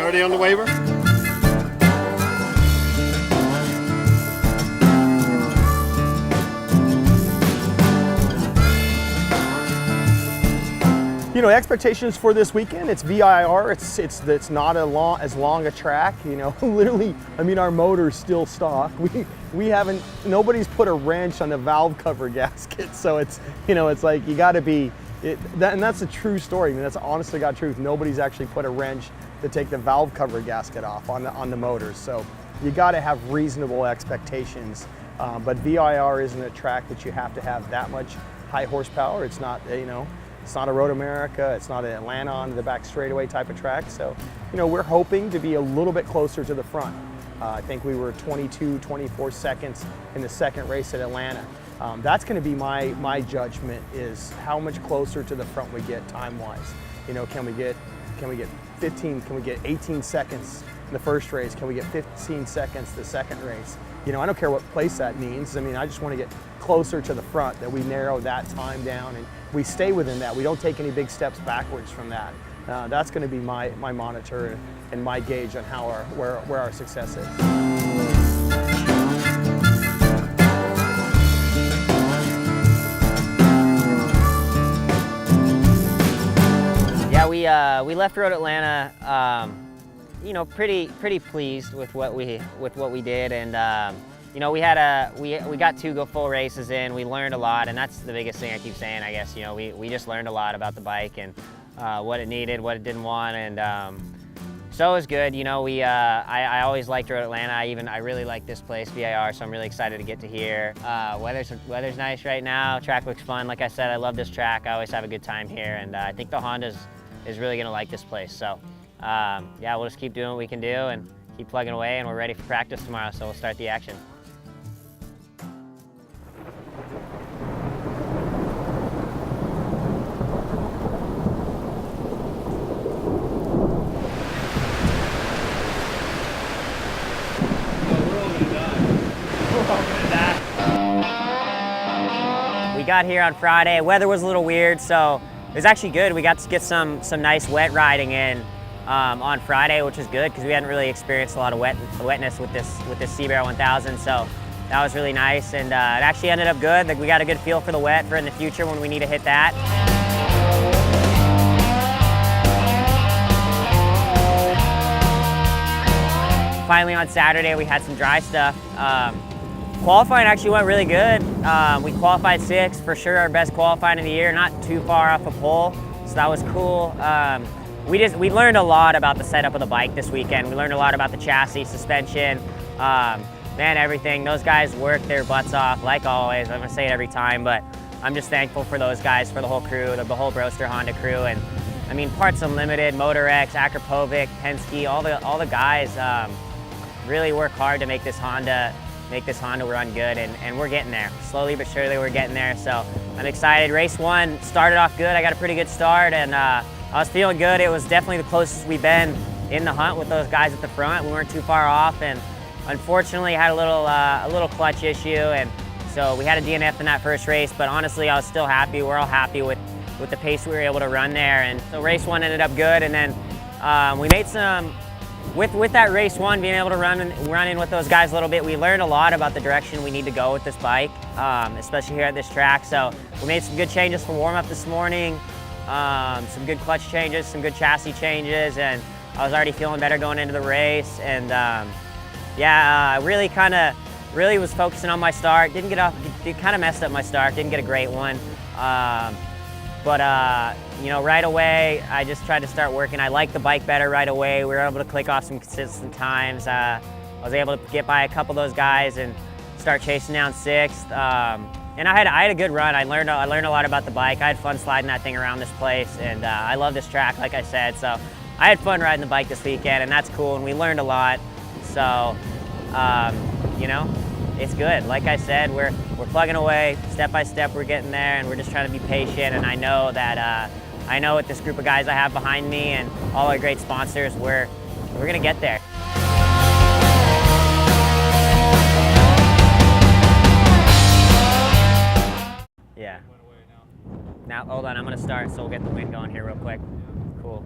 Already on the waiver? You know, expectations for this weekend, it's VIR, it's not as long a track, you know, literally, I mean, our motor's still stock. Nobody's put a wrench on the valve cover gasket, so it's, you know, it's like, you gotta be, and that's a true story. I mean, that's honest to God truth. Nobody's actually put a wrench to take the valve cover gasket off on the motors, so you gotta have reasonable expectations. But VIR isn't a track that you have to have that much high horsepower. It's not, you know, it's not a MotoAmerica, it's not an Atlanta on the back straightaway type of track. So, you know, we're hoping to be a little bit closer to the front. I think we were 22, 24 seconds in the second race at Atlanta. That's going to be my judgment, is how much closer to the front we get time-wise. You know, can we get 15, can we get 18 seconds in the first race? Can we get 15 seconds the second race? You know, I don't care what place that means. I mean, I just want to get closer to the front, that we narrow that time down and we stay within that. We don't take any big steps backwards from that. That's going to be my monitor and my gauge on how where our success is. Yeah, we left Road Atlanta, you know, pretty pleased with what we did, and you know, we got 2 full races in. We learned a lot, and that's the biggest thing I keep saying, I guess. You know, we just learned a lot about the bike and what it needed, what it didn't want, and so it was good. You know, I always liked Road Atlanta. I really like this place, VIR, so I'm really excited to get to here. Weather's nice right now. Track looks fun. Like I said, I love this track. I always have a good time here, and I think the Honda is really gonna like this place. So yeah, we'll just keep doing what we can do and keep plugging away, and we're ready for practice tomorrow, so we'll start the action. We got here on Friday. Weather was a little weird, so it was actually good. We got to get some nice wet riding in on Friday, which is good because we hadn't really experienced a lot of wetness with this CBR 1000. So that was really nice, and it actually ended up good. Like, we got a good feel for the wet for in the future when we need to hit that. Finally on Saturday we had some dry stuff. Qualifying actually went really good. We qualified 6th, for sure our best qualifying of the year, not too far off a pole, so that was cool. We learned a lot about the setup of the bike this weekend. We learned a lot about the chassis, suspension, man, everything. Those guys worked their butts off, like always. I'm gonna say it every time, but I'm just thankful for those guys, for the whole crew, the whole Broster Honda crew. And I mean, Parts Unlimited, MotorX, Akrapovic, Penske, all the guys really work hard to make this Honda run good, and we're getting there. Slowly but surely we're getting there, so I'm excited. Race 1 started off good. I got a pretty good start, and I was feeling good. It was definitely the closest we've been in the hunt with those guys at the front. We weren't too far off, and unfortunately had a little clutch issue, and so we had a DNF in that first race, but honestly I was still happy. We're all happy with the pace we were able to run there, and so race 1 ended up good, and then we made some. With that race 1, being able to run in with those guys a little bit, we learned a lot about the direction we need to go with this bike, especially here at this track. So we made some good changes for warm-up this morning, some good clutch changes, some good chassis changes, and I was already feeling better going into the race. And yeah, really was focusing on my start. Didn't get off, kind of messed up my start, didn't get a great one. But you know, right away, I just tried to start working. I liked the bike better right away. We were able to click off some consistent times. I was able to get by a couple of those guys and start chasing down 6th. And I had a good run. I learned a lot about the bike. I had fun sliding that thing around this place, and I love this track, like I said. So I had fun riding the bike this weekend, and that's cool. And we learned a lot. So you know, it's good. Like I said, we're plugging away step by step. We're getting there, and we're just trying to be patient. And I know that I know with this group of guys I have behind me and all our great sponsors, we're gonna get there. Yeah. Now hold on, I'm gonna start, so we'll get the wind going here real quick. Cool.